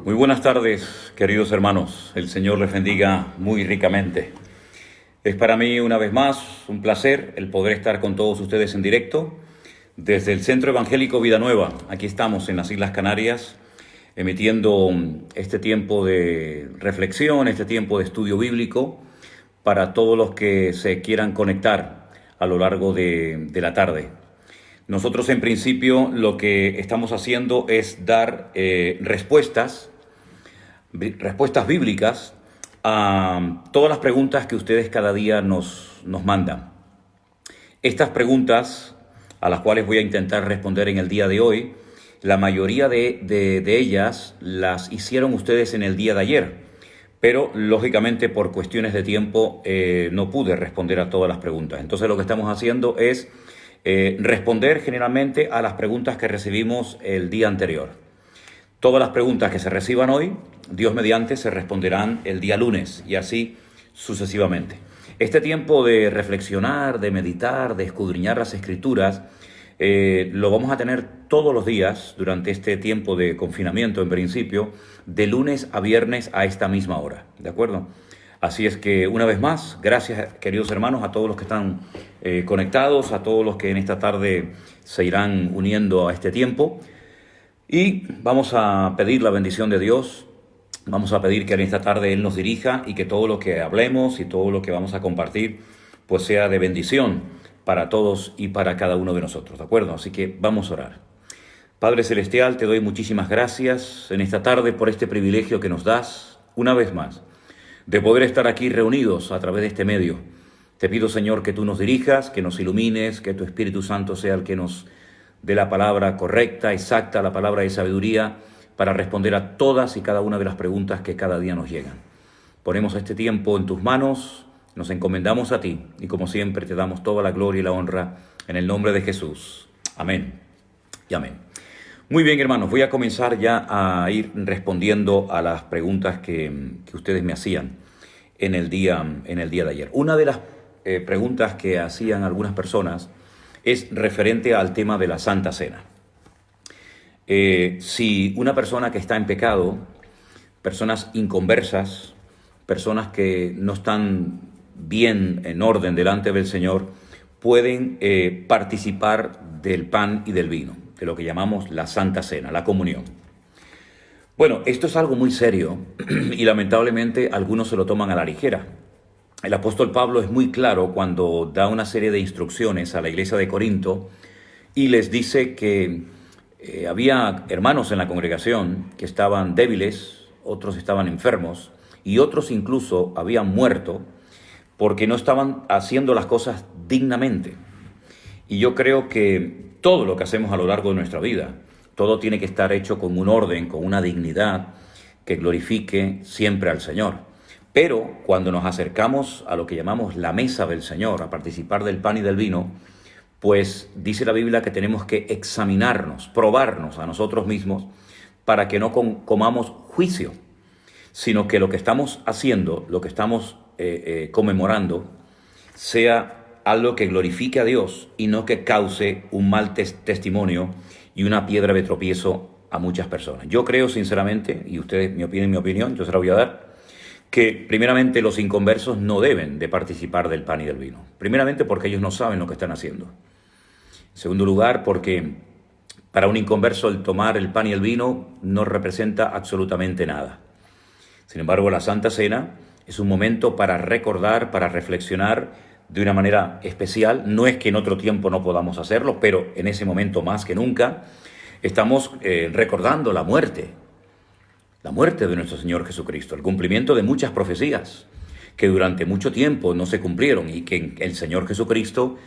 Muy buenas tardes, queridos hermanos. El Señor les bendiga muy ricamente. Es para mí una vez más un placer el poder estar con todos ustedes en directo desde el Centro Evangélico Vida Nueva. Aquí estamos en las Islas Canarias emitiendo este tiempo de reflexión, este tiempo de estudio bíblico para todos los que se quieran conectar a lo largo de la tarde. Nosotros en principio lo que estamos haciendo es dar respuestas bíblicas a todas las preguntas que ustedes cada día nos mandan. Estas preguntas, a las cuales voy a intentar responder en el día de hoy, la mayoría de ellas las hicieron ustedes en el día de ayer, pero lógicamente por cuestiones de tiempo no pude responder a todas las preguntas. Entonces lo que estamos haciendo es responder generalmente a las preguntas que recibimos el día anterior. Todas las preguntas que se reciban hoy, Dios mediante, se responderán el día lunes y así sucesivamente. Este tiempo de reflexionar, de meditar, de escudriñar las Escrituras, lo vamos a tener todos los días durante este tiempo de confinamiento en principio, de lunes a viernes a esta misma hora, ¿de acuerdo? Así es que una vez más, gracias queridos hermanos a todos los que están conectados, a todos los que en esta tarde se irán uniendo a este tiempo. Y vamos a pedir la bendición de Dios, vamos a pedir que en esta tarde Él nos dirija y que todo lo que hablemos y todo lo que vamos a compartir pues sea de bendición para todos y para cada uno de nosotros, ¿de acuerdo? Así que vamos a orar. Padre Celestial, te doy muchísimas gracias en esta tarde por este privilegio que nos das una vez más de poder estar aquí reunidos a través de este medio. Te pido, Señor, que tú nos dirijas, que nos ilumines, que tu Espíritu Santo sea el que nos dé la palabra correcta, exacta, la palabra de sabiduría, para responder a todas y cada una de las preguntas que cada día nos llegan. Ponemos este tiempo en tus manos, nos encomendamos a ti y como siempre te damos toda la gloria y la honra en el nombre de Jesús. Amén y amén. Muy bien, hermanos, voy a comenzar ya a ir respondiendo a las preguntas que ustedes me hacían en el día de ayer. Una de las preguntas que hacían algunas personas es referente al tema de la Santa Cena. Si una persona que está en pecado, personas inconversas, personas que no están bien en orden delante del Señor, pueden participar del pan y del vino, de lo que llamamos la Santa Cena, la comunión. Bueno, esto es algo muy serio y lamentablemente algunos se lo toman a la ligera. El apóstol Pablo es muy claro cuando da una serie de instrucciones a la iglesia de Corinto y les dice que había hermanos en la congregación que estaban débiles, otros estaban enfermos y otros incluso habían muerto porque no estaban haciendo las cosas dignamente. Y yo creo que todo lo que hacemos a lo largo de nuestra vida, todo tiene que estar hecho con un orden, con una dignidad que glorifique siempre al Señor. Pero cuando nos acercamos a lo que llamamos la mesa del Señor, a participar del pan y del vino, pues dice la Biblia que tenemos que examinarnos, probarnos a nosotros mismos para que no comamos juicio, sino que lo que estamos haciendo, lo que estamos conmemorando, sea algo que glorifique a Dios y no que cause un mal testimonio y una piedra de tropiezo a muchas personas. Yo creo sinceramente, y ustedes mi opinión, yo se la voy a dar, que primeramente los inconversos no deben de participar del pan y del vino. Primeramente porque ellos no saben lo que están haciendo. En segundo lugar, porque para un inconverso el tomar el pan y el vino no representa absolutamente nada. Sin embargo, la Santa Cena es un momento para recordar, para reflexionar de una manera especial. No es que en otro tiempo no podamos hacerlo, pero en ese momento más que nunca estamos recordando la muerte de nuestro Señor Jesucristo, el cumplimiento de muchas profecías que durante mucho tiempo no se cumplieron y que en el Señor Jesucristo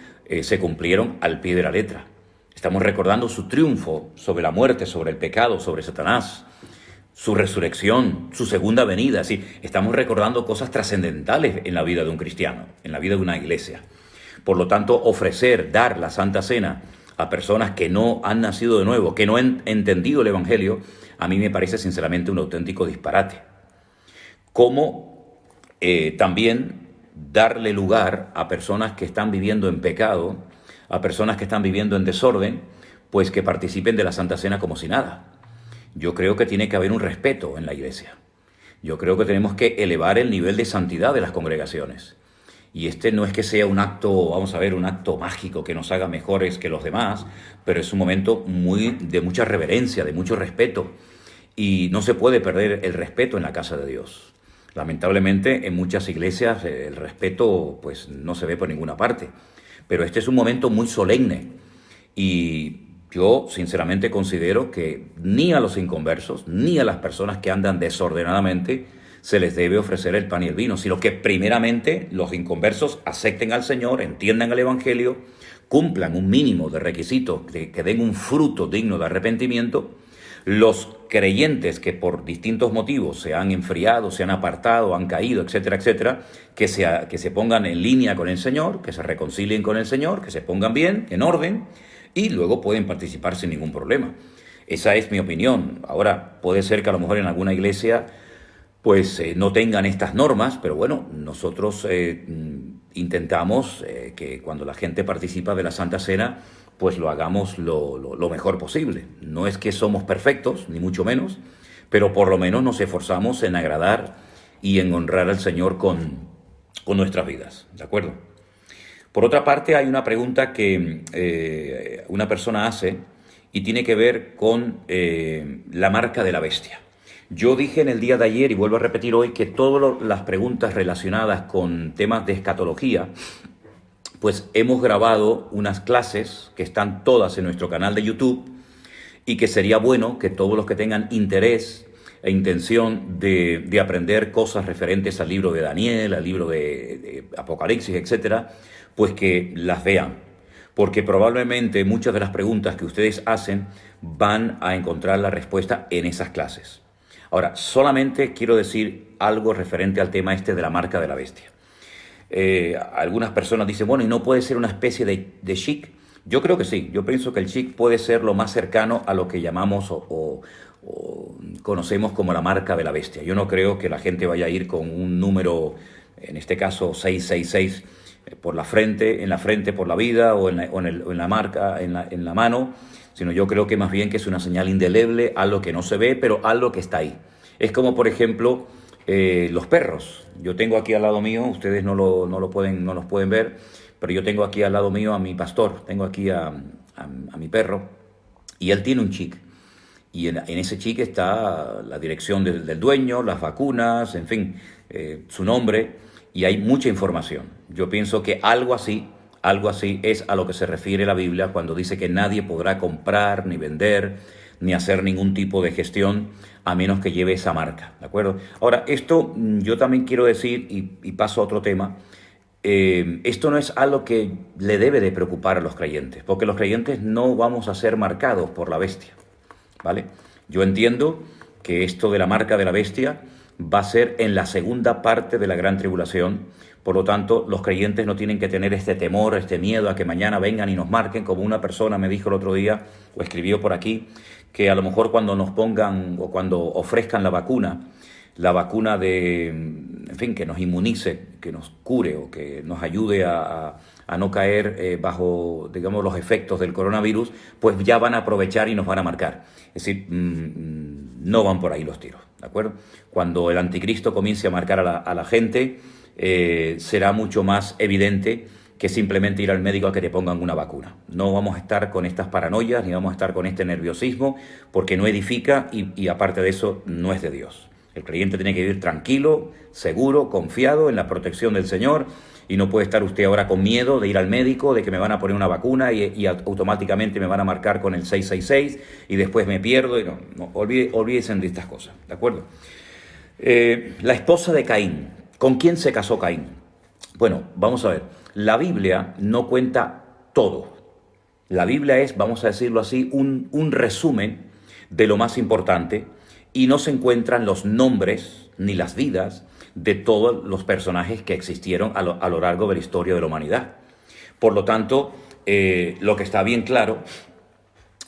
se cumplieron al pie de la letra. Estamos recordando su triunfo sobre la muerte, sobre el pecado, sobre Satanás, su resurrección, su segunda venida. Sí, estamos recordando cosas trascendentales en la vida de un cristiano, en la vida de una iglesia. Por lo tanto, dar la Santa Cena a personas que no han nacido de nuevo, que no han entendido el Evangelio, a mí me parece sinceramente un auténtico disparate. Como también darle lugar a personas que están viviendo en pecado, a personas que están viviendo en desorden, pues que participen de la Santa Cena como si nada. Yo creo que tiene que haber un respeto en la iglesia. Yo creo que tenemos que elevar el nivel de santidad de las congregaciones. Y este no es que sea un acto, vamos a ver, un acto mágico que nos haga mejores que los demás, pero es un momento de mucha reverencia, de mucho respeto. Y no se puede perder el respeto en la casa de Dios. Lamentablemente, en muchas iglesias el respeto pues no se ve por ninguna parte. Pero este es un momento muy solemne. Y yo sinceramente considero que ni a los inconversos, ni a las personas que andan desordenadamente, se les debe ofrecer el pan y el vino, sino que primeramente los inconversos acepten al Señor, entiendan el Evangelio, cumplan un mínimo de requisitos, que den un fruto digno de arrepentimiento. Los creyentes que por distintos motivos se han enfriado, se han apartado, han caído, etcétera, etcétera, que se pongan en línea con el Señor, que se reconcilien con el Señor, que se pongan bien, en orden, y luego pueden participar sin ningún problema. Esa es mi opinión. Ahora, puede ser que a lo mejor en alguna iglesia pues no tengan estas normas, pero bueno, nosotros intentamos que cuando la gente participa de la Santa Cena, pues lo hagamos lo mejor posible. No es que somos perfectos, ni mucho menos, pero por lo menos nos esforzamos en agradar y en honrar al Señor con nuestras vidas, ¿de acuerdo? Por otra parte, hay una pregunta que una persona hace y tiene que ver con la marca de la bestia. Yo dije en el día de ayer y vuelvo a repetir hoy que todas las preguntas relacionadas con temas de escatología, pues hemos grabado unas clases que están todas en nuestro canal de YouTube y que sería bueno que todos los que tengan interés e intención de aprender cosas referentes al libro de Daniel, al libro de Apocalipsis, etcétera, pues que las vean. Porque probablemente muchas de las preguntas que ustedes hacen van a encontrar la respuesta en esas clases. Ahora, solamente quiero decir algo referente al tema este de la marca de la bestia. Algunas personas dicen, bueno, ¿y no puede ser una especie de chic? Yo creo que sí. Yo pienso que el chic puede ser lo más cercano a lo que llamamos o conocemos como la marca de la bestia. Yo no creo que la gente vaya a ir con un número, en este caso 666, por la frente, por la vida o en la marca, en la mano, sino yo creo que más bien que es una señal indeleble, algo que no se ve, pero algo que está ahí. Es como, por ejemplo, los perros. Yo tengo aquí al lado mío, ustedes no los pueden ver, pero yo tengo aquí al lado mío a mi pastor, tengo aquí a mi perro, y él tiene un chic. Y en ese chic está la dirección del dueño, las vacunas, en fin, su nombre, y hay mucha información. Yo pienso que algo así es a lo que se refiere la Biblia cuando dice que nadie podrá comprar, ni vender, ni hacer ningún tipo de gestión a menos que lleve esa marca, ¿de acuerdo? Ahora, esto yo también quiero decir, y paso a otro tema, esto no es algo que le debe de preocupar a los creyentes, porque los creyentes no vamos a ser marcados por la bestia, ¿vale? Yo entiendo que esto de la marca de la bestia va a ser en la segunda parte de la gran tribulación. Por lo tanto, los creyentes no tienen que tener este temor, este miedo a que mañana vengan y nos marquen, como una persona me dijo el otro día, o escribió por aquí, que a lo mejor cuando nos pongan o cuando ofrezcan la vacuna de, en fin, que nos inmunice, que nos cure o que nos ayude a no caer bajo, digamos, los efectos del coronavirus, pues ya van a aprovechar y nos van a marcar. Es decir, no van por ahí los tiros, ¿de acuerdo? Cuando el anticristo comience a marcar a la gente, será mucho más evidente que simplemente ir al médico a que te pongan una vacuna. No vamos a estar con estas paranoias, ni vamos a estar con este nerviosismo, porque no edifica y aparte de eso, no es de Dios. El creyente tiene que vivir tranquilo, seguro, confiado en la protección del Señor, y no puede estar usted ahora con miedo de ir al médico, de que me van a poner una vacuna y automáticamente me van a marcar con el 666 y después me pierdo. Y olvídense de estas cosas, ¿de acuerdo? La esposa de Caín. ¿Con quién se casó Caín? Bueno, vamos a ver. La Biblia no cuenta todo. La Biblia es, vamos a decirlo así, un resumen de lo más importante, y no se encuentran los nombres ni las vidas de todos los personajes que existieron a lo largo de la historia de la humanidad. Por lo tanto, lo que está bien claro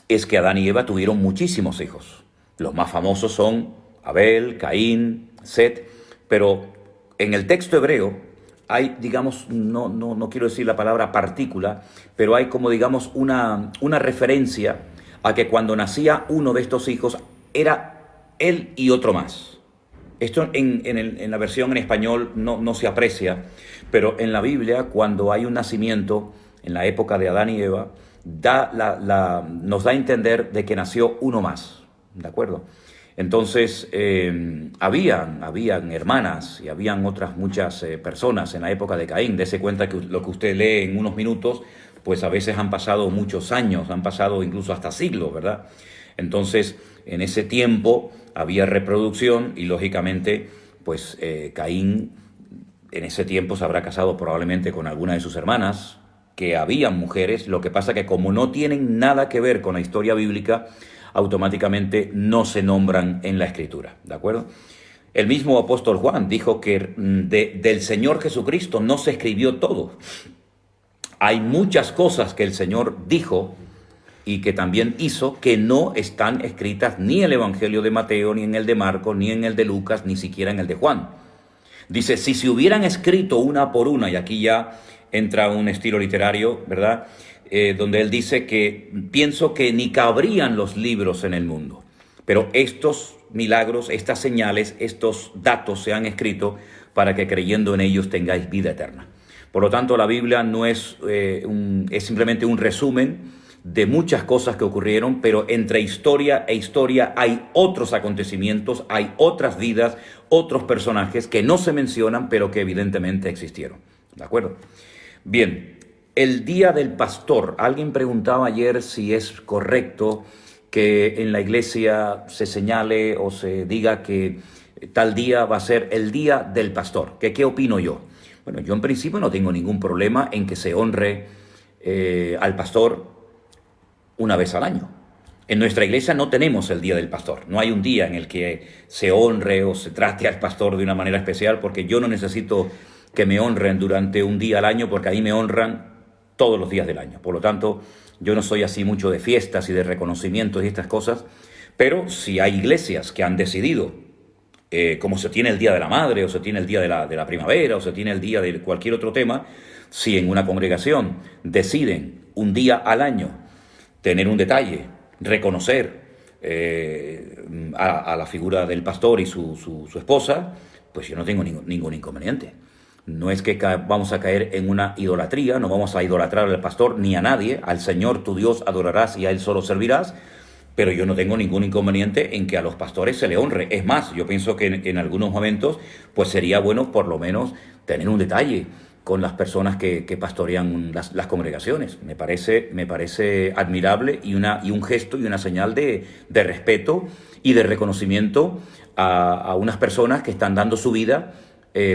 es que Adán y Eva tuvieron muchísimos hijos. Los más famosos son Abel, Caín, Set, pero en el texto hebreo hay, digamos, no quiero decir la palabra partícula, pero hay como, digamos, una referencia a que cuando nacía uno de estos hijos, era él y otro más. Esto en la versión en español no se aprecia, pero en la Biblia, cuando hay un nacimiento, en la época de Adán y Eva, nos da a entender de que nació uno más, ¿de acuerdo? Entonces, habían hermanas y habían otras muchas personas en la época de Caín. Dese cuenta que lo que usted lee en unos minutos, pues a veces han pasado muchos años, han pasado incluso hasta siglos, ¿verdad? Entonces, en ese tiempo había reproducción y lógicamente, pues Caín en ese tiempo se habrá casado probablemente con alguna de sus hermanas, que habían mujeres. Lo que pasa que como no tienen nada que ver con la historia bíblica, automáticamente no se nombran en la Escritura, ¿de acuerdo? El mismo apóstol Juan dijo que del Señor Jesucristo no se escribió todo. Hay muchas cosas que el Señor dijo y que también hizo que no están escritas ni en el Evangelio de Mateo, ni en el de Marcos, ni en el de Lucas, ni siquiera en el de Juan. Dice, si se hubieran escrito una por una, y aquí ya entra un estilo literario, ¿verdad?, donde él dice que pienso que ni cabrían los libros en el mundo, pero estos milagros, estas señales, estos datos se han escrito para que creyendo en ellos tengáis vida eterna. Por lo tanto, la Biblia no es simplemente un resumen de muchas cosas que ocurrieron, pero entre historia e historia hay otros acontecimientos, hay otras vidas, otros personajes que no se mencionan, pero que evidentemente existieron. ¿De acuerdo? Bien, el Día del Pastor. Alguien preguntaba ayer si es correcto que en la iglesia se señale o se diga que tal día va a ser el Día del Pastor. ¿Qué opino yo? Bueno, yo en principio no tengo ningún problema en que se honre al pastor una vez al año. En nuestra iglesia no tenemos el Día del Pastor. No hay un día en el que se honre o se trate al pastor de una manera especial, porque yo no necesito que me honren durante un día al año, porque ahí me honran todos los días del año. Por lo tanto, yo no soy así mucho de fiestas y de reconocimientos y estas cosas, pero si hay iglesias que han decidido, como se tiene el Día de la Madre, o se tiene el Día de la Primavera, o se tiene el día de cualquier otro tema, si en una congregación deciden un día al año tener un detalle, reconocer a la figura del pastor y su esposa, pues yo no tengo ningún inconveniente. No es que vamos a caer en una idolatría, no vamos a idolatrar al pastor ni a nadie. Al Señor tu Dios adorarás y a Él solo servirás, pero yo no tengo ningún inconveniente en que a los pastores se le honre. Es más, yo pienso que en algunos momentos pues sería bueno por lo menos tener un detalle con las personas que pastorean las congregaciones. Me parece admirable y un gesto y una señal de respeto y de reconocimiento a unas personas que están dando su vida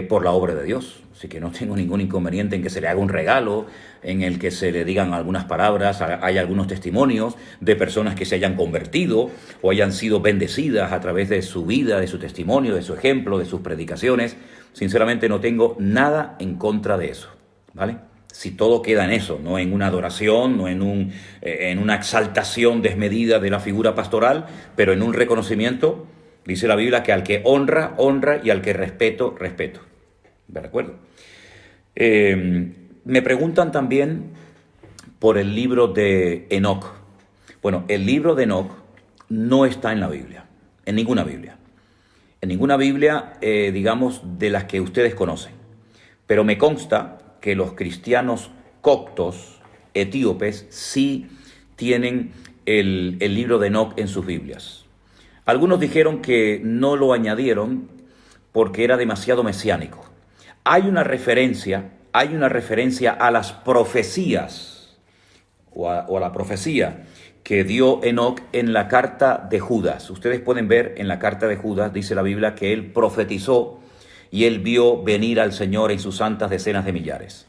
por la obra de Dios. Así que no tengo ningún inconveniente en que se le haga un regalo, en el que se le digan algunas palabras, hay algunos testimonios de personas que se hayan convertido o hayan sido bendecidas a través de su vida, de su testimonio, de su ejemplo, de sus predicaciones. Sinceramente no tengo nada en contra de eso, ¿vale? Si todo queda en eso, no en una adoración, no en una exaltación desmedida de la figura pastoral, pero en un reconocimiento. Dice la Biblia que al que honra, honra, y al que respeto, respeto. ¿De acuerdo? Me preguntan también por el libro de Enoc. Bueno, el libro de Enoc no está en la Biblia, en ninguna Biblia. En ninguna Biblia, digamos, de las que ustedes conocen. Pero me consta que los cristianos coptos, etíopes, sí tienen el libro de Enoc en sus Biblias. Algunos dijeron que no lo añadieron porque era demasiado mesiánico. Hay una referencia a las profecías o a la profecía que dio Enoc en la carta de Judas. Ustedes pueden ver en la carta de Judas, dice la Biblia, que él profetizó y él vio venir al Señor en sus santas decenas de millares.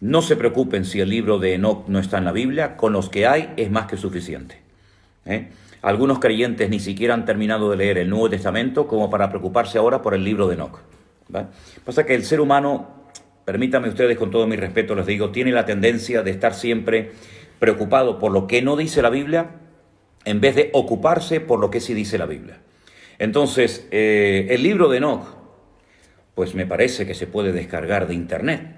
No se preocupen si el libro de Enoc no está en la Biblia, con los que hay es más que suficiente. Algunos creyentes ni siquiera han terminado de leer el Nuevo Testamento como para preocuparse ahora por el libro de Enoc. ¿Vale? Pasa que el ser humano, permítanme ustedes con todo mi respeto les digo, tiene la tendencia de estar siempre preocupado por lo que no dice la Biblia en vez de ocuparse por lo que sí dice la Biblia. Entonces, el libro de Enoc, pues me parece que se puede descargar de internet.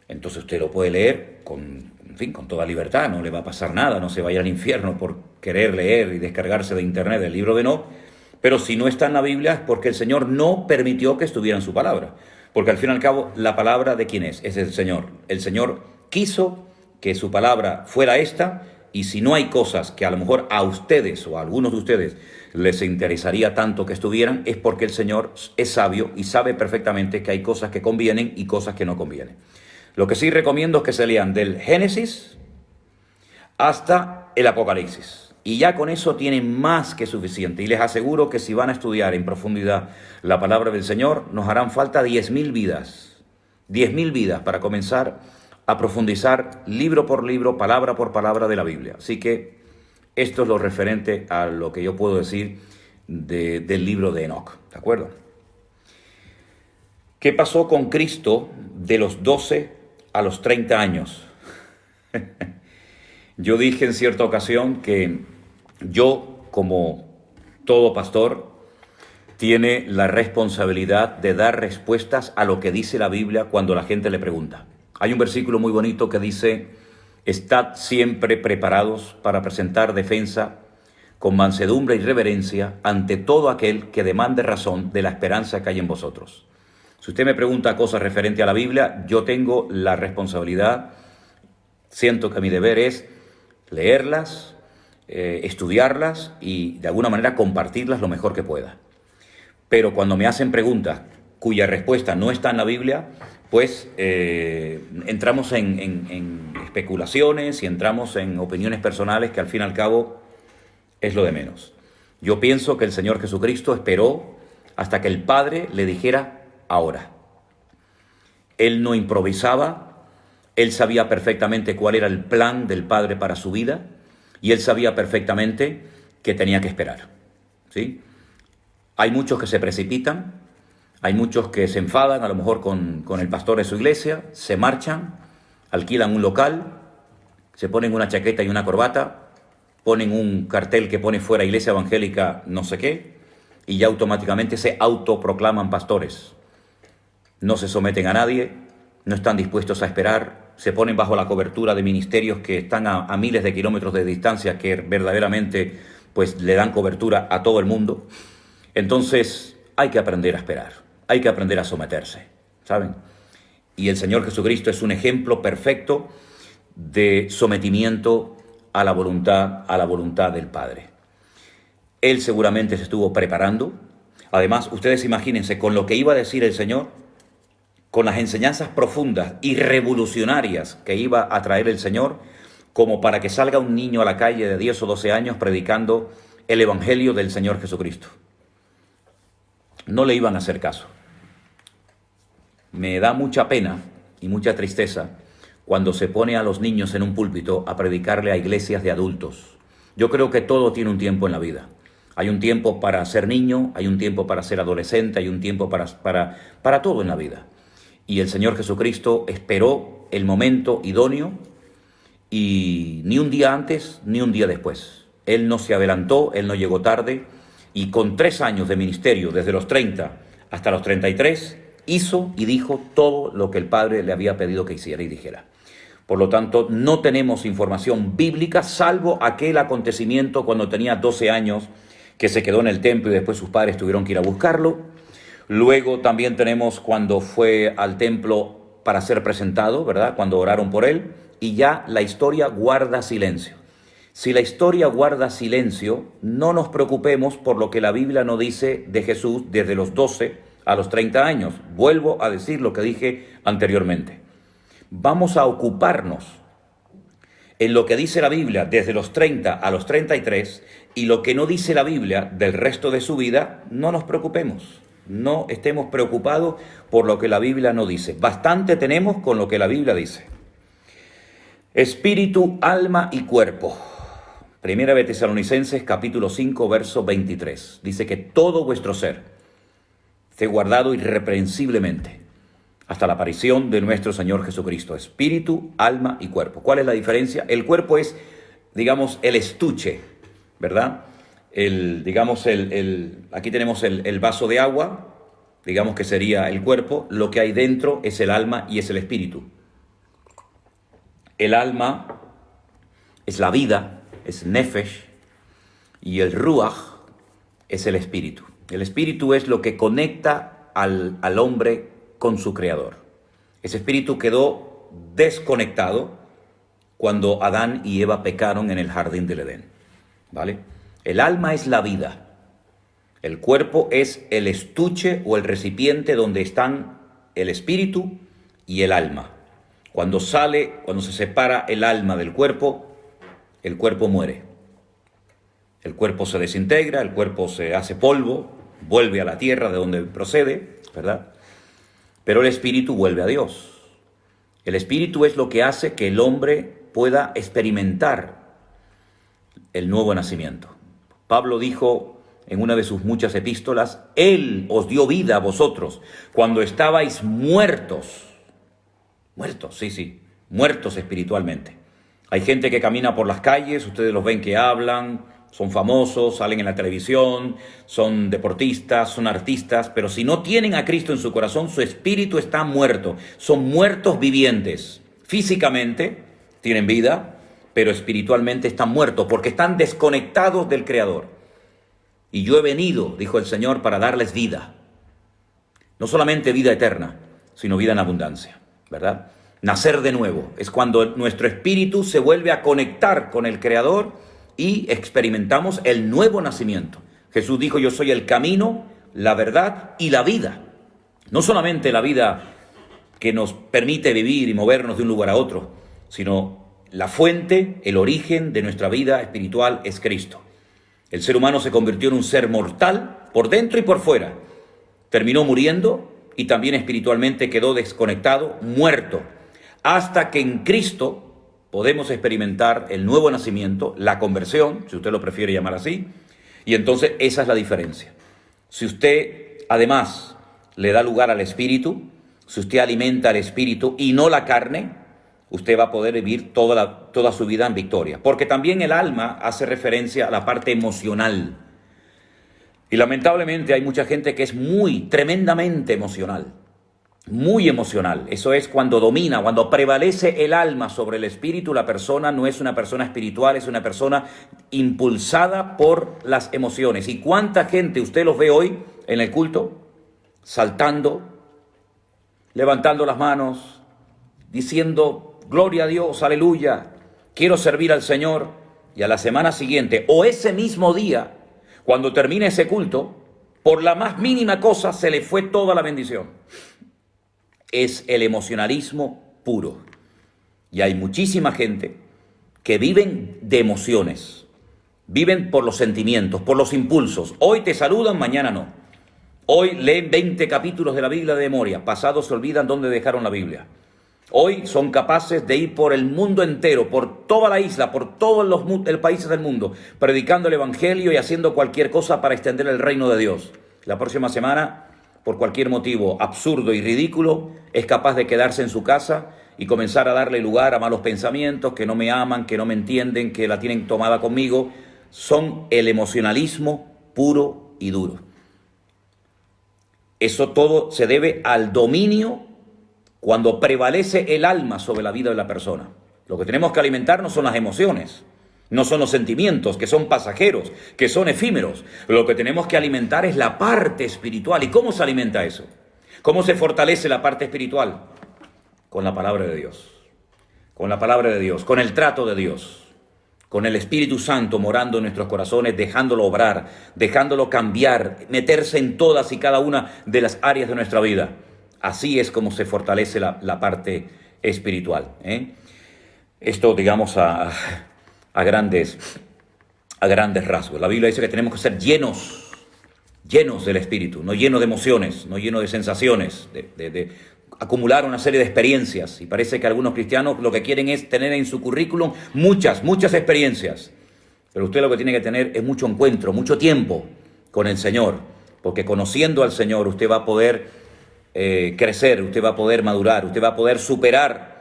Entonces usted lo puede leer con en fin, con toda libertad, no le va a pasar nada, no se vaya al infierno por querer leer y descargarse de internet el libro de Enoc, pero si no está en la Biblia es porque el Señor no permitió que estuviera en su palabra. Porque al fin y al cabo, la palabra de quién es el Señor. El Señor quiso que su palabra fuera esta, y si no hay cosas que a lo mejor a ustedes o a algunos de ustedes les interesaría tanto que estuvieran, es porque el Señor es sabio y sabe perfectamente que hay cosas que convienen y cosas que no convienen. Lo que sí recomiendo es que se lean del Génesis hasta el Apocalipsis. Y ya con eso tienen más que suficiente. Y les aseguro que si van a estudiar en profundidad la palabra del Señor, nos harán falta 10.000 vidas. 10.000 vidas para comenzar a profundizar libro por libro, palabra por palabra de la Biblia. Así que esto es lo referente a lo que yo puedo decir del libro de Enoc. ¿De acuerdo? ¿Qué pasó con Cristo de los 12 a los 30 años? Yo dije en cierta ocasión que yo, como todo pastor, tiene la responsabilidad de dar respuestas a lo que dice la Biblia cuando la gente le pregunta. Hay un versículo muy bonito que dice: estad siempre preparados para presentar defensa con mansedumbre y reverencia ante todo aquel que demande razón de la esperanza que hay en vosotros. Si usted me pregunta cosas referentes a la Biblia, yo tengo la responsabilidad, siento que mi deber es leerlas, estudiarlas y de alguna manera compartirlas lo mejor que pueda. Pero cuando me hacen preguntas cuya respuesta no está en la Biblia, pues entramos en especulaciones y entramos en opiniones personales que al fin y al cabo es lo de menos. Yo pienso que el Señor Jesucristo esperó hasta que el Padre le dijera ahora. Él no improvisaba, él sabía perfectamente cuál era el plan del Padre para su vida y él sabía perfectamente que tenía que esperar, ¿sí? Hay muchos que se precipitan, hay muchos que se enfadan a lo mejor con el pastor de su iglesia, se marchan, alquilan un local, se ponen una chaqueta y una corbata, ponen un cartel que pone fuera Iglesia Evangélica no sé qué, y ya automáticamente se autoproclaman pastores. No se someten a nadie, no están dispuestos a esperar, se ponen bajo la cobertura de ministerios que están a miles de kilómetros de distancia, que verdaderamente pues le dan cobertura a todo el mundo. Entonces hay que aprender a esperar, hay que aprender a someterse, ¿saben? Y el Señor Jesucristo es un ejemplo perfecto de sometimiento a la voluntad del Padre. Él seguramente se estuvo preparando. Además, ustedes imagínense con lo que iba a decir el Señor, con las enseñanzas profundas y revolucionarias que iba a traer el Señor, como para que salga un niño a la calle de 10 o 12 años predicando el Evangelio del Señor Jesucristo. No le iban a hacer caso. Me da mucha pena y mucha tristeza cuando se pone a los niños en un púlpito a predicarle a iglesias de adultos. Yo creo que todo tiene un tiempo en la vida. Hay un tiempo para ser niño, hay un tiempo para ser adolescente, hay un tiempo para todo en la vida. Y el Señor Jesucristo esperó el momento idóneo y ni un día antes ni un día después. Él no se adelantó, él no llegó tarde y con 3 años de ministerio, desde los 30 hasta los 33, hizo y dijo todo lo que el Padre le había pedido que hiciera y dijera. Por lo tanto, no tenemos información bíblica, salvo aquel acontecimiento cuando tenía 12 años, que se quedó en el templo y después sus padres tuvieron que ir a buscarlo. Luego también tenemos cuando fue al templo para ser presentado, ¿verdad? Cuando oraron por él, y ya la historia guarda silencio. Si la historia guarda silencio, no nos preocupemos por lo que la Biblia no dice de Jesús desde los 12 a los 30 años. Vuelvo a decir lo que dije anteriormente. Vamos a ocuparnos en lo que dice la Biblia desde los 30 a los 33 y lo que no dice la Biblia del resto de su vida, no nos preocupemos. No estemos preocupados por lo que la Biblia no dice. Bastante tenemos con lo que la Biblia dice. Espíritu, alma y cuerpo. Primera de Tesalonicenses, capítulo 5, verso 23. Dice que todo vuestro ser esté guardado irreprensiblemente hasta la aparición de nuestro Señor Jesucristo. Espíritu, alma y cuerpo. ¿Cuál es la diferencia? El cuerpo es, digamos, el estuche, ¿verdad? Aquí tenemos el vaso de agua, digamos que sería el cuerpo. Lo que hay dentro es el alma y es el espíritu. El alma es la vida, es nefesh, y el ruach es el espíritu. El espíritu es lo que conecta al hombre con su creador. Ese espíritu quedó desconectado cuando Adán y Eva pecaron en el jardín del Edén, ¿vale? El alma es la vida. El cuerpo es el estuche o el recipiente donde están el espíritu y el alma. Cuando se separa el alma del cuerpo, el cuerpo muere. El cuerpo se desintegra, el cuerpo se hace polvo, vuelve a la tierra de donde procede, ¿verdad? Pero el espíritu vuelve a Dios. El espíritu es lo que hace que el hombre pueda experimentar el nuevo nacimiento. Pablo dijo en una de sus muchas epístolas: Él os dio vida a vosotros cuando estabais muertos. Muertos, sí, muertos espiritualmente. Hay gente que camina por las calles, ustedes los ven que hablan, son famosos, salen en la televisión, son deportistas, son artistas, pero si no tienen a Cristo en su corazón, su espíritu está muerto. Son muertos vivientes. Físicamente tienen vida, pero espiritualmente están muertos porque están desconectados del Creador. Y yo he venido, dijo el Señor, para darles vida. No solamente vida eterna, sino vida en abundancia, ¿verdad? Nacer de nuevo es cuando nuestro espíritu se vuelve a conectar con el Creador y experimentamos el nuevo nacimiento. Jesús dijo: yo soy el camino, la verdad y la vida. No solamente la vida que nos permite vivir y movernos de un lugar a otro, sino la fuente, el origen de nuestra vida espiritual es Cristo. El ser humano se convirtió en un ser mortal por dentro y por fuera. Terminó muriendo y también espiritualmente quedó desconectado, muerto. Hasta que en Cristo podemos experimentar el nuevo nacimiento, la conversión, si usted lo prefiere llamar así, y entonces esa es la diferencia. Si usted además le da lugar al Espíritu, si usted alimenta al Espíritu y no la carne, usted va a poder vivir toda su vida en victoria. Porque también el alma hace referencia a la parte emocional. Y lamentablemente hay mucha gente que es tremendamente emocional. Muy emocional. Eso es cuando domina, cuando prevalece el alma sobre el espíritu. La persona no es una persona espiritual, es una persona impulsada por las emociones. ¿Y cuánta gente usted los ve hoy en el culto? Saltando, levantando las manos, diciendo: gloria a Dios, aleluya, quiero servir al Señor. Y a la semana siguiente, o ese mismo día, cuando termine ese culto, por la más mínima cosa se le fue toda la bendición. Es el emocionalismo puro. Y hay muchísima gente que viven de emociones, viven por los sentimientos, por los impulsos. Hoy te saludan, mañana no. Hoy leen 20 capítulos de la Biblia de memoria, pasado se olvidan dónde dejaron la Biblia. Hoy son capaces de ir por el mundo entero, por toda la isla, por todos los países del mundo, predicando el Evangelio y haciendo cualquier cosa para extender el reino de Dios. La próxima semana, por cualquier motivo absurdo y ridículo, es capaz de quedarse en su casa y comenzar a darle lugar a malos pensamientos, que no me aman, que no me entienden, que la tienen tomada conmigo. Son el emocionalismo puro y duro. Eso todo se debe al dominio cuando prevalece el alma sobre la vida de la persona. Lo que tenemos que alimentar no son las emociones, no son los sentimientos, que son pasajeros, que son efímeros. Lo que tenemos que alimentar es la parte espiritual. ¿Y cómo se alimenta eso? ¿Cómo se fortalece la parte espiritual? Con la palabra de Dios. Con la palabra de Dios, con el trato de Dios, con el Espíritu Santo morando en nuestros corazones, dejándolo obrar, dejándolo cambiar, meterse en todas y cada una de las áreas de nuestra vida. Así es como se fortalece la parte espiritual, ¿eh? Esto, digamos, a grandes rasgos. La Biblia dice que tenemos que ser llenos del Espíritu, no llenos de emociones, no llenos de sensaciones, de acumular una serie de experiencias. Y parece que algunos cristianos lo que quieren es tener en su currículum muchas experiencias. Pero usted lo que tiene que tener es mucho encuentro, mucho tiempo con el Señor, porque conociendo al Señor usted va a poder crecer, usted va a poder madurar, usted va a poder superar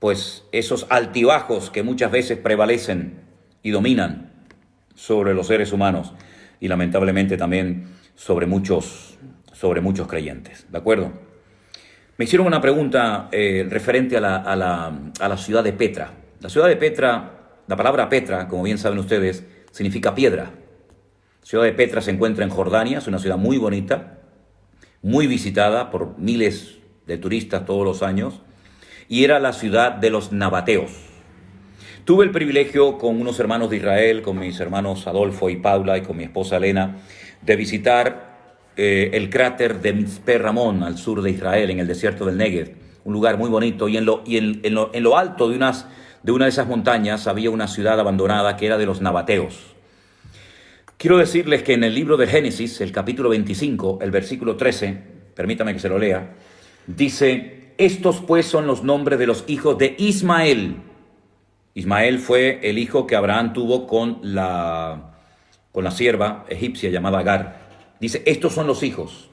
pues esos altibajos que muchas veces prevalecen y dominan sobre los seres humanos y lamentablemente también sobre muchos creyentes, ¿de acuerdo? Me hicieron una pregunta referente a la ciudad de Petra. La ciudad de Petra, la palabra Petra, como bien saben ustedes, significa piedra. La ciudad de Petra se encuentra en Jordania, es una ciudad muy bonita, muy visitada por miles de turistas todos los años, y era la ciudad de los nabateos. Tuve el privilegio con unos hermanos de Israel, con mis hermanos Adolfo y Paula y con mi esposa Elena, de visitar el cráter de Mitzpe Ramón al sur de Israel, en el desierto del Negev, un lugar muy bonito, y en lo alto de una de esas montañas había una ciudad abandonada que era de los nabateos. Quiero decirles que en el libro de Génesis, el capítulo 25, el versículo 13, permítame que se lo lea, dice: estos pues son los nombres de los hijos de Ismael. Ismael fue el hijo que Abraham tuvo con la sierva egipcia llamada Agar. Dice, estos son los hijos,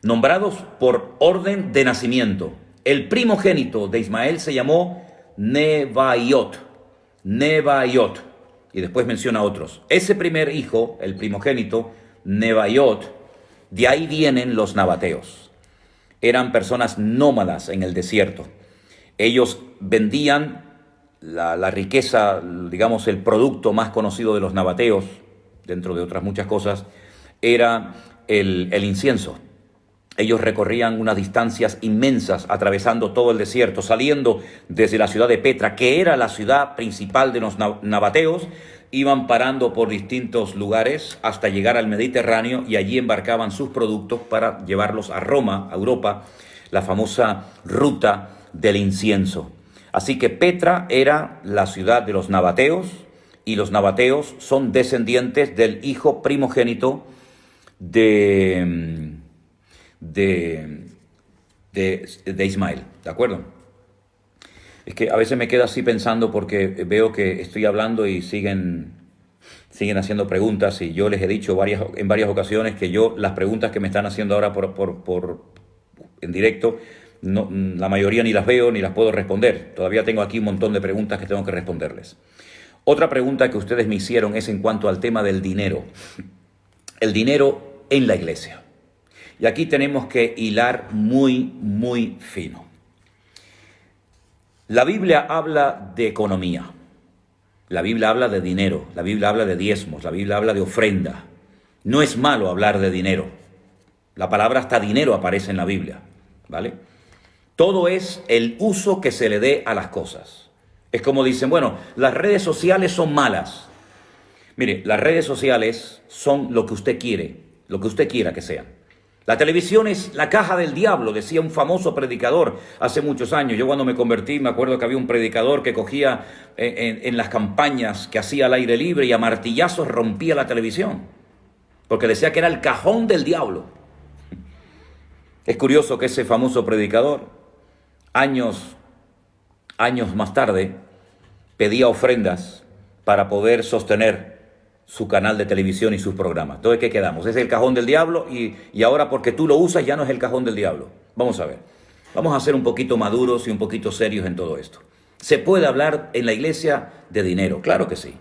nombrados por orden de nacimiento. El primogénito de Ismael se llamó Nebaiot. Y después menciona otros. Ese primer hijo, el primogénito, Nebaiot, de ahí vienen los nabateos. Eran personas nómadas en el desierto. Ellos vendían la riqueza, digamos, el producto más conocido de los nabateos, dentro de otras muchas cosas, era el incienso. Ellos recorrían unas distancias inmensas, atravesando todo el desierto, saliendo desde la ciudad de Petra, que era la ciudad principal de los nabateos, iban parando por distintos lugares hasta llegar al Mediterráneo, y allí embarcaban sus productos para llevarlos a Roma, a Europa, la famosa ruta del incienso. Así que Petra era la ciudad de los nabateos, y los nabateos son descendientes del hijo primogénito de Ismael, ¿de acuerdo? Es que a veces me quedo así pensando porque veo que estoy hablando y siguen haciendo preguntas, y yo les he dicho en varias ocasiones que las preguntas que me están haciendo ahora en directo, no, la mayoría ni las veo ni las puedo responder. Todavía tengo aquí un montón de preguntas que tengo que responderles. Otra pregunta que ustedes me hicieron es en cuanto al tema del dinero. El dinero en la iglesia. Y aquí tenemos que hilar muy, muy fino. La Biblia habla de economía. La Biblia habla de dinero. La Biblia habla de diezmos. La Biblia habla de ofrenda. No es malo hablar de dinero. La palabra hasta dinero aparece en la Biblia, ¿vale? Todo es el uso que se le dé a las cosas. Es como dicen, bueno, las redes sociales son malas. Mire, las redes sociales son lo que usted quiere, lo que usted quiera que sean. La televisión es la caja del diablo, decía un famoso predicador hace muchos años. Yo cuando me convertí me acuerdo que había un predicador que cogía en las campañas que hacía al aire libre y a martillazos rompía la televisión, porque decía que era el cajón del diablo. Es curioso que ese famoso predicador, años más tarde, pedía ofrendas para poder sostener su canal de televisión y sus programas. Entonces, ¿qué quedamos? Es el cajón del diablo y ahora porque tú lo usas ya no es el cajón del diablo. Vamos a ver. Vamos a ser un poquito maduros y un poquito serios en todo esto. ¿Se puede hablar en la iglesia de dinero? Claro que sí.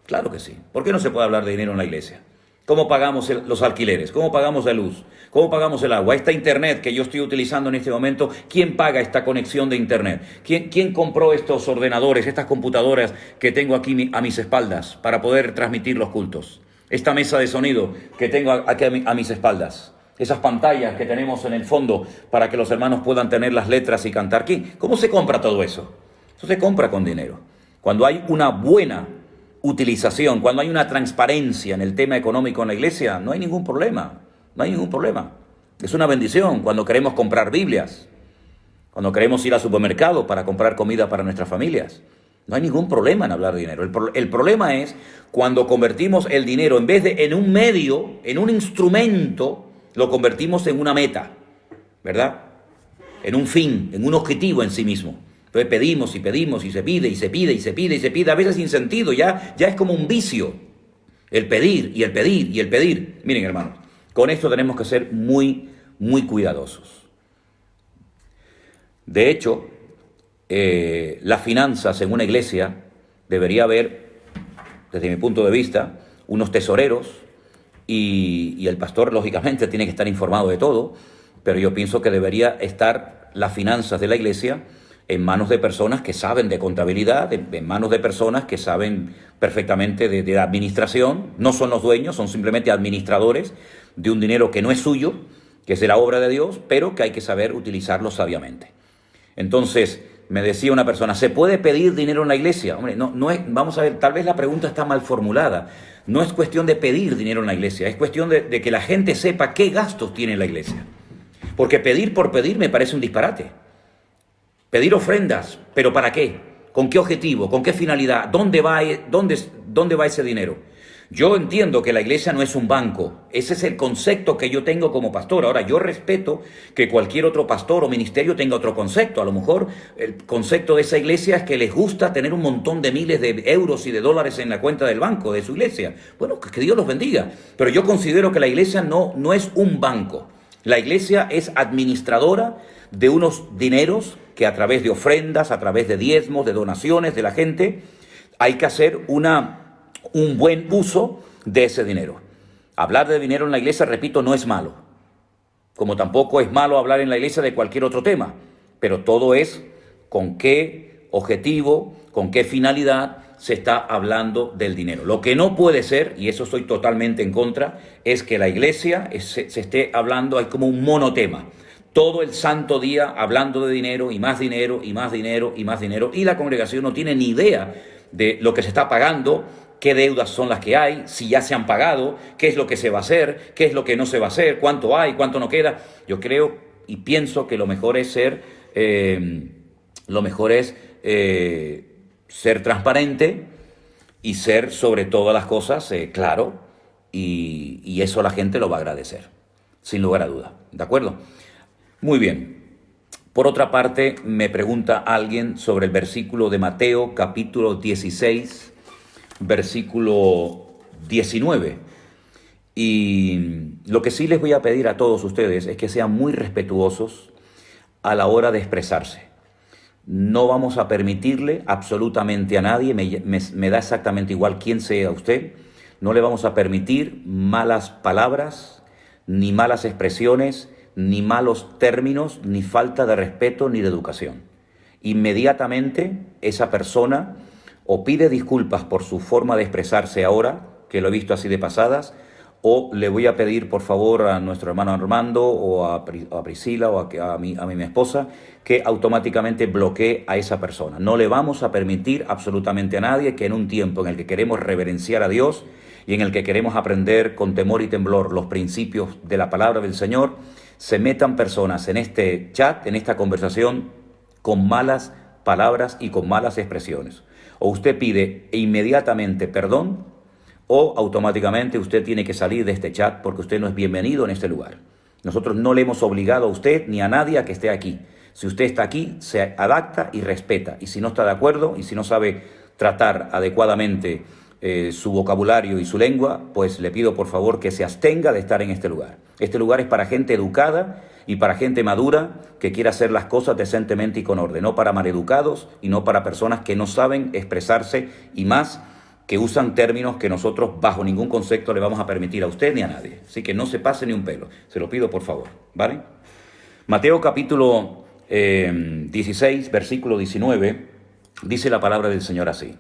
Claro que sí. ¿Por qué no se puede hablar de dinero en la iglesia? ¿Cómo pagamos los alquileres? ¿Cómo pagamos la luz? ¿Cómo pagamos el agua? Esta internet que yo estoy utilizando en este momento, ¿quién paga esta conexión de internet? ¿Quién compró estos ordenadores, estas computadoras que tengo aquí a mis espaldas para poder transmitir los cultos? Esta mesa de sonido que tengo aquí a mis espaldas. Esas pantallas que tenemos en el fondo para que los hermanos puedan tener las letras y cantar. ¿Cómo se compra todo eso? Eso se compra con dinero. Cuando hay una buena utilización, cuando hay una transparencia en el tema económico en la iglesia, no hay ningún problema. No hay ningún problema. Es una bendición cuando queremos comprar Biblias, cuando queremos ir al supermercado para comprar comida para nuestras familias. No hay ningún problema en hablar de dinero. El problema es cuando convertimos el dinero, en vez de en un medio, en un instrumento, lo convertimos en una meta, ¿verdad? En un fin, en un objetivo en sí mismo. Entonces pedimos y pedimos y se pide y se pide y se pide y se pide, a veces sin sentido, ya es como un vicio. El pedir y el pedir y el pedir. Miren, hermanos, con esto tenemos que ser muy, muy cuidadosos. De hecho, las finanzas en una iglesia debería haber, desde mi punto de vista, unos tesoreros y el pastor, lógicamente, tiene que estar informado de todo. pero yo pienso que debería estar las finanzas de la iglesia en manos de personas que saben de contabilidad, en manos de personas que saben perfectamente de administración, no son los dueños, son simplemente administradores de un dinero que no es suyo, que es de la obra de Dios, pero que hay que saber utilizarlo sabiamente. Entonces, me decía una persona, ¿se puede pedir dinero en la iglesia? Hombre, no es, vamos a ver, tal vez la pregunta está mal formulada. No es cuestión de pedir dinero en la iglesia, es cuestión de que la gente sepa qué gastos tiene la iglesia. Porque pedir por pedir me parece un disparate. Pedir ofrendas, ¿pero para qué? ¿Con qué objetivo? ¿Con qué finalidad? ¿Dónde va ese dinero? Yo entiendo que la iglesia no es un banco. Ese es el concepto que yo tengo como pastor. Ahora, yo respeto que cualquier otro pastor o ministerio tenga otro concepto. A lo mejor el concepto de esa iglesia es que les gusta tener un montón de miles de euros y de dólares en la cuenta del banco de su iglesia. Bueno, que Dios los bendiga. Pero yo considero que la iglesia no es un banco. La iglesia es administradora de unos dineros que a través de ofrendas, a través de diezmos, de donaciones de la gente, hay que hacer un buen uso de ese dinero. Hablar de dinero en la iglesia, repito, no es malo. Como tampoco es malo hablar en la iglesia de cualquier otro tema. Pero todo es con qué objetivo, con qué finalidad se está hablando del dinero. Lo que no puede ser, y eso estoy totalmente en contra, es que la iglesia se esté hablando, hay como un monotema. Todo el santo día hablando de dinero y más dinero y más dinero y más dinero, y la congregación no tiene ni idea de lo que se está pagando, qué deudas son las que hay, si ya se han pagado, qué es lo que se va a hacer, qué es lo que no se va a hacer, cuánto hay, cuánto no queda. Yo creo y pienso que lo mejor es ser transparente y ser sobre todas las cosas claro, y eso la gente lo va a agradecer, sin lugar a duda. ¿De acuerdo? Muy bien. Por otra parte, me pregunta alguien sobre el versículo de Mateo, capítulo 16, versículo 19. Y lo que sí les voy a pedir a todos ustedes es que sean muy respetuosos a la hora de expresarse. No vamos a permitirle absolutamente a nadie, me da exactamente igual quién sea usted, no le vamos a permitir malas palabras, ni malas expresiones, ni malos términos, ni falta de respeto, ni de educación. Inmediatamente esa persona o pide disculpas por su forma de expresarse ahora, que lo he visto así de pasadas, o le voy a pedir por favor a nuestro hermano Armando o a Priscila o a mi esposa que automáticamente bloquee a esa persona. No le vamos a permitir absolutamente a nadie que en un tiempo en el que queremos reverenciar a Dios y en el que queremos aprender con temor y temblor los principios de la palabra del Señor, se metan personas en este chat, en esta conversación, con malas palabras y con malas expresiones. O usted pide inmediatamente perdón, o automáticamente usted tiene que salir de este chat porque usted no es bienvenido en este lugar. Nosotros no le hemos obligado a usted ni a nadie a que esté aquí. Si usted está aquí, se adapta y respeta. Y si no está de acuerdo y si no sabe tratar adecuadamente su vocabulario y su lengua, pues le pido por favor que se abstenga de estar en este lugar. Este lugar es para gente educada y para gente madura que quiera hacer las cosas decentemente y con orden, no para maleducados y no para personas que no saben expresarse y más que usan términos que nosotros bajo ningún concepto le vamos a permitir a usted ni a nadie. Así que no se pase ni un pelo, se lo pido por favor, ¿vale? Mateo capítulo 16, versículo 19, dice la palabra del Señor así: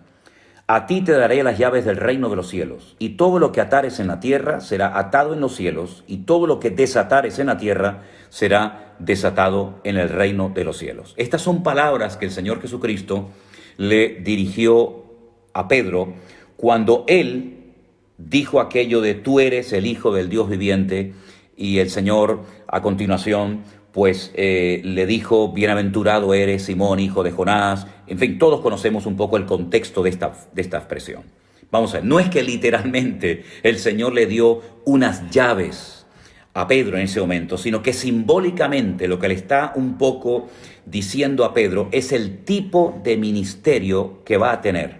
a ti te daré las llaves del reino de los cielos, y todo lo que atares en la tierra será atado en los cielos, y todo lo que desatares en la tierra será desatado en el reino de los cielos. Estas son palabras que el Señor Jesucristo le dirigió a Pedro cuando él dijo aquello de tú eres el Hijo del Dios viviente, y el Señor a continuación pues le dijo, bienaventurado eres Simón, hijo de Jonás. En fin, todos conocemos un poco el contexto de esta expresión. Vamos a ver, no es que literalmente el Señor le dio unas llaves a Pedro en ese momento, sino que simbólicamente lo que le está un poco diciendo a Pedro es el tipo de ministerio que va a tener.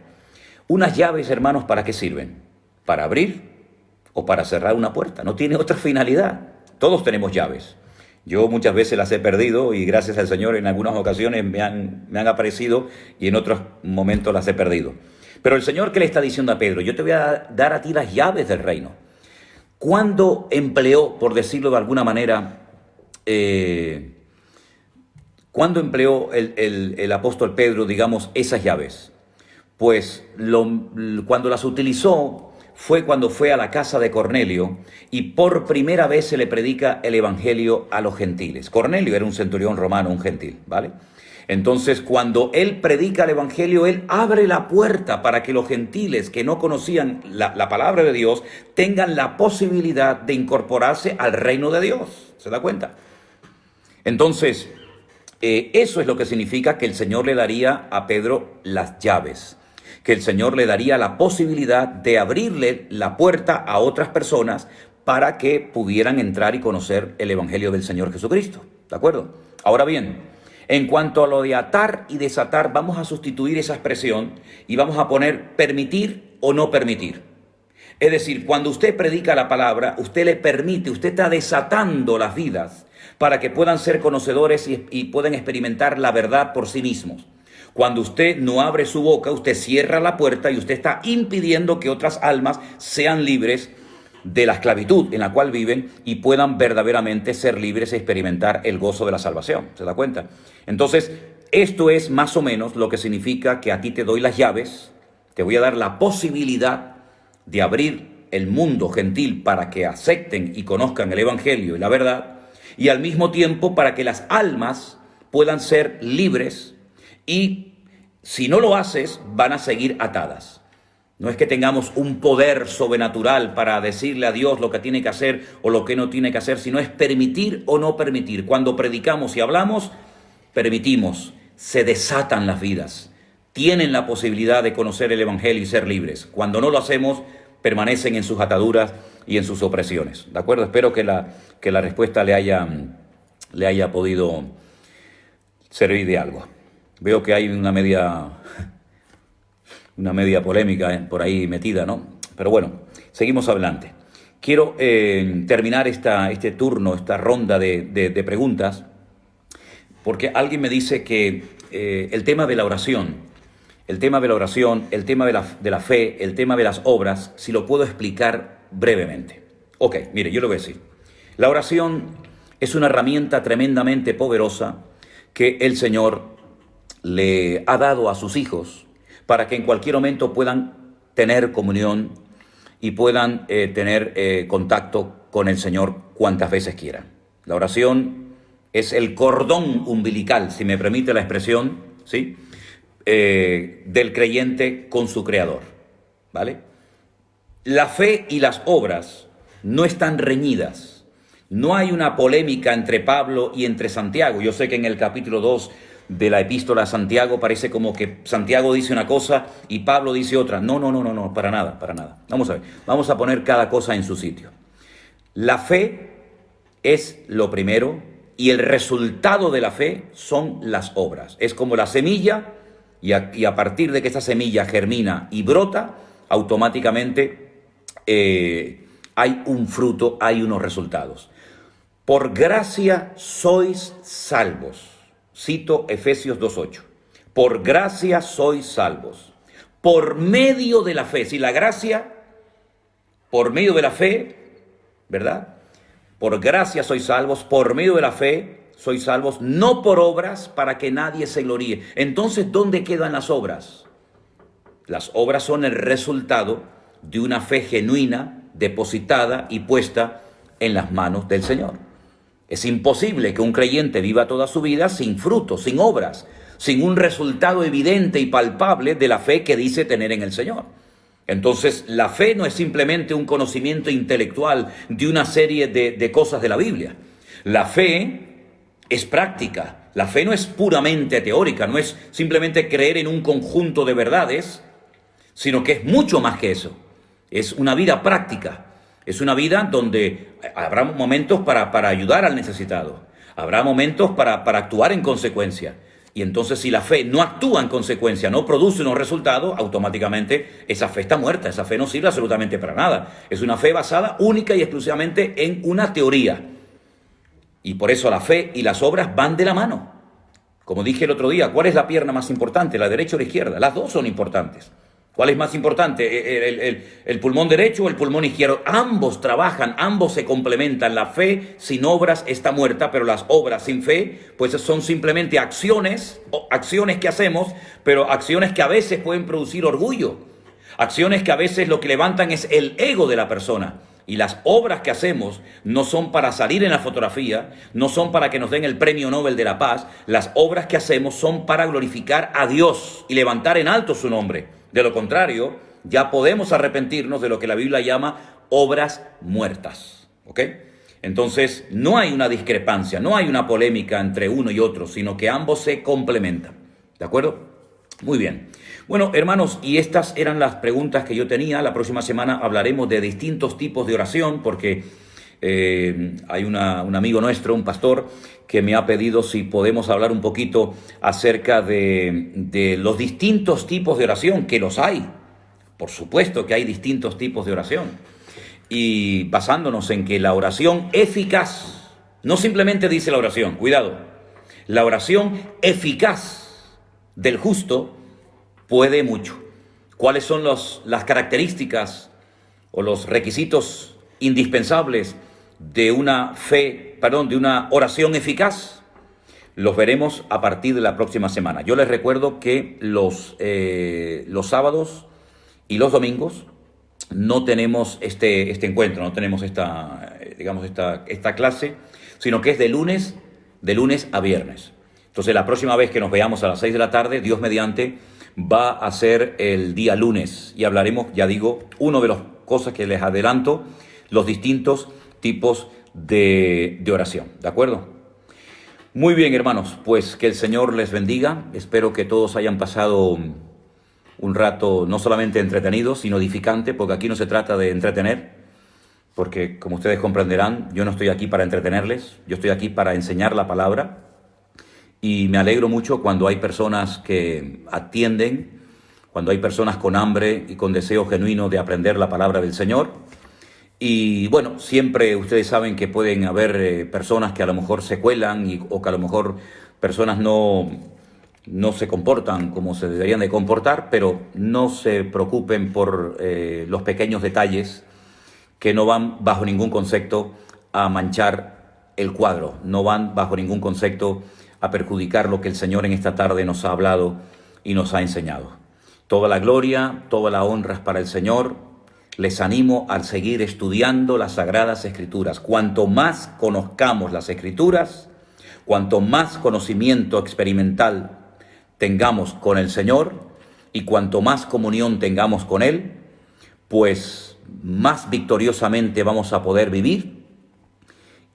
Unas llaves, hermanos, ¿para qué sirven? Para abrir o para cerrar una puerta. No tiene otra finalidad. Todos tenemos llaves. Yo muchas veces las he perdido y gracias al Señor en algunas ocasiones me han aparecido y en otros momentos las he perdido. Pero el Señor, ¿qué le está diciendo a Pedro? Yo te voy a dar a ti las llaves del reino. ¿Cuándo empleó, por decirlo de alguna manera, ¿cuándo empleó el apóstol Pedro, digamos, esas llaves? Pues cuando las utilizó fue cuando fue a la casa de Cornelio y por primera vez se le predica el evangelio a los gentiles. Cornelio era un centurión romano, un gentil, ¿vale? Entonces, cuando él predica el evangelio, él abre la puerta para que los gentiles que no conocían la palabra de Dios tengan la posibilidad de incorporarse al reino de Dios. ¿Se da cuenta? Entonces, eso es lo que significa que el Señor le daría a Pedro las llaves, que el Señor le daría la posibilidad de abrirle la puerta a otras personas para que pudieran entrar y conocer el evangelio del Señor Jesucristo. ¿De acuerdo? Ahora bien, en cuanto a lo de atar y desatar, vamos a sustituir esa expresión y vamos a poner permitir o no permitir. Es decir, cuando usted predica la palabra, usted le permite, usted está desatando las vidas para que puedan ser conocedores y puedan experimentar la verdad por sí mismos. Cuando usted no abre su boca, usted cierra la puerta y usted está impidiendo que otras almas sean libres de la esclavitud en la cual viven y puedan verdaderamente ser libres e experimentar el gozo de la salvación. ¿Se da cuenta? Entonces, esto es más o menos lo que significa que a ti te doy las llaves, te voy a dar la posibilidad de abrir el mundo gentil para que acepten y conozcan el evangelio y la verdad, y al mismo tiempo para que las almas puedan ser libres, y si no lo haces, van a seguir atadas. No es que tengamos un poder sobrenatural para decirle a Dios lo que tiene que hacer o lo que no tiene que hacer, sino es permitir o no permitir. Cuando predicamos y hablamos, permitimos, se desatan las vidas, tienen la posibilidad de conocer el evangelio y ser libres. Cuando no lo hacemos, permanecen en sus ataduras y en sus opresiones. ¿De acuerdo? Espero que la respuesta le haya podido servir de algo. Veo que hay una media polémica por ahí metida, ¿no? Pero bueno, seguimos adelante. Quiero terminar este turno, esta ronda de preguntas, porque alguien me dice que el tema de la oración, el tema de la fe, el tema de las obras, si lo puedo explicar brevemente. Ok, mire, yo lo voy a decir. La oración es una herramienta tremendamente poderosa que el Señor le ha dado a sus hijos para que en cualquier momento puedan tener comunión y puedan tener contacto con el Señor cuantas veces quieran. La oración es el cordón umbilical, si me permite la expresión, ¿sí? Del creyente con su Creador, ¿vale? La fe y las obras no están reñidas. No hay una polémica entre Pablo y entre Santiago. Yo sé que en el capítulo 2 de la epístola a Santiago parece como que Santiago dice una cosa y Pablo dice otra. No, para nada. Vamos a ver, vamos a poner cada cosa en su sitio. La fe es lo primero y el resultado de la fe son las obras. Es como la semilla y a partir de que esa semilla germina y brota, automáticamente hay un fruto, hay unos resultados. Por gracia sois salvos. Cito Efesios 2:8. Por gracia sois salvos. Por medio de la fe. Si la gracia, por medio de la fe, ¿verdad? Por gracia sois salvos. Por medio de la fe sois salvos. No por obras para que nadie se gloríe. Entonces, ¿dónde quedan las obras? Las obras son el resultado de una fe genuina, depositada y puesta en las manos del Señor. Es imposible que un creyente viva toda su vida sin frutos, sin obras, sin un resultado evidente y palpable de la fe que dice tener en el Señor. Entonces, la fe no es simplemente un conocimiento intelectual de una serie de cosas de la Biblia. La fe es práctica. La fe no es puramente teórica, no es simplemente creer en un conjunto de verdades, sino que es mucho más que eso. Es una vida práctica. Es una vida donde habrá momentos para ayudar al necesitado. Habrá momentos para actuar en consecuencia. Y entonces si la fe no actúa en consecuencia, no produce unos resultados, automáticamente esa fe está muerta. Esa fe no sirve absolutamente para nada. Es una fe basada única y exclusivamente en una teoría. Y por eso la fe y las obras van de la mano. Como dije el otro día, ¿cuál es la pierna más importante? ¿La derecha o la izquierda? Las dos son importantes. ¿Cuál es más importante? ¿El pulmón derecho o el pulmón izquierdo? Ambos trabajan, ambos se complementan. La fe sin obras está muerta, pero las obras sin fe, pues son simplemente acciones que hacemos, pero acciones que a veces pueden producir orgullo. Acciones que a veces lo que levantan es el ego de la persona. Y las obras que hacemos no son para salir en la fotografía, no son para que nos den el premio Nobel de la Paz. Las obras que hacemos son para glorificar a Dios y levantar en alto su nombre. De lo contrario, ya podemos arrepentirnos de lo que la Biblia llama obras muertas. ¿Ok? Entonces, no hay una discrepancia, no hay una polémica entre uno y otro, sino que ambos se complementan. ¿De acuerdo? Muy bien. Bueno, hermanos, y estas eran las preguntas que yo tenía. La próxima semana hablaremos de distintos tipos de oración, porque hay un amigo nuestro, un pastor, que me ha pedido si podemos hablar un poquito acerca de los distintos tipos de oración, que los hay. Por supuesto que hay distintos tipos de oración. Y basándonos en que la oración eficaz, no simplemente dice la oración, cuidado, la oración eficaz del justo puede mucho. ¿Cuáles son las características o los requisitos indispensables de una de una oración eficaz? Los veremos a partir de la próxima semana. Yo les recuerdo que los sábados y los domingos no tenemos este encuentro, no tenemos esta clase, sino que es de lunes a viernes. Entonces, la próxima vez que nos veamos a las 6 de la tarde, Dios mediante, va a ser el día lunes y hablaremos, ya digo, una de las cosas que les adelanto, los distintos tipos de oración, ¿de acuerdo? Muy bien, hermanos, pues que el Señor les bendiga. Espero que todos hayan pasado un rato no solamente entretenido, sino edificante, porque aquí no se trata de entretener, porque como ustedes comprenderán, yo no estoy aquí para entretenerles, yo estoy aquí para enseñar la palabra. Y me alegro mucho cuando hay personas que atienden, cuando hay personas con hambre y con deseo genuino de aprender la palabra del Señor. Y bueno, siempre ustedes saben que pueden haber personas que a lo mejor se cuelan o que a lo mejor personas no se comportan como se deberían de comportar, pero no se preocupen por los pequeños detalles que no van bajo ningún concepto a manchar el cuadro, no van bajo ningún concepto a perjudicar lo que el Señor en esta tarde nos ha hablado y nos ha enseñado. Toda la gloria, toda la honra es para el Señor. Les animo a seguir estudiando las Sagradas Escrituras. Cuanto más conozcamos las Escrituras, cuanto más conocimiento experimental tengamos con el Señor y cuanto más comunión tengamos con Él, pues más victoriosamente vamos a poder vivir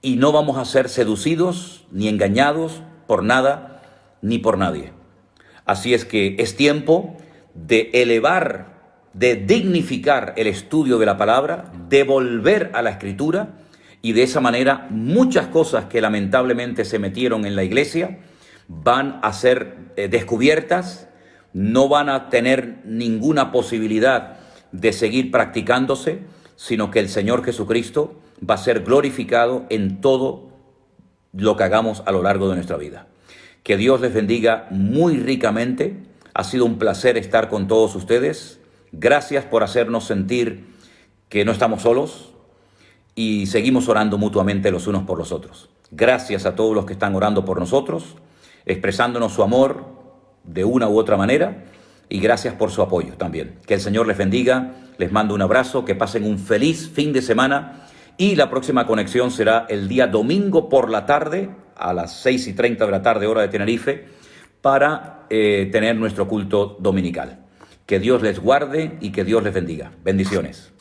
y no vamos a ser seducidos ni engañados por nada ni por nadie. Así es que es tiempo de elevar, de dignificar el estudio de la palabra, de volver a la Escritura, y de esa manera muchas cosas que lamentablemente se metieron en la iglesia van a ser descubiertas, no van a tener ninguna posibilidad de seguir practicándose, sino que el Señor Jesucristo va a ser glorificado en todo lo que hagamos a lo largo de nuestra vida. Que Dios les bendiga muy ricamente. Ha sido un placer estar con todos ustedes. Gracias por hacernos sentir que no estamos solos y seguimos orando mutuamente los unos por los otros. Gracias a todos los que están orando por nosotros, expresándonos su amor de una u otra manera, y gracias por su apoyo también. Que el Señor les bendiga, les mando un abrazo, que pasen un feliz fin de semana. Y la próxima conexión será el día domingo por la tarde, a las 6:30 de la tarde, hora de Tenerife, para tener nuestro culto dominical. Que Dios les guarde y que Dios les bendiga. Bendiciones.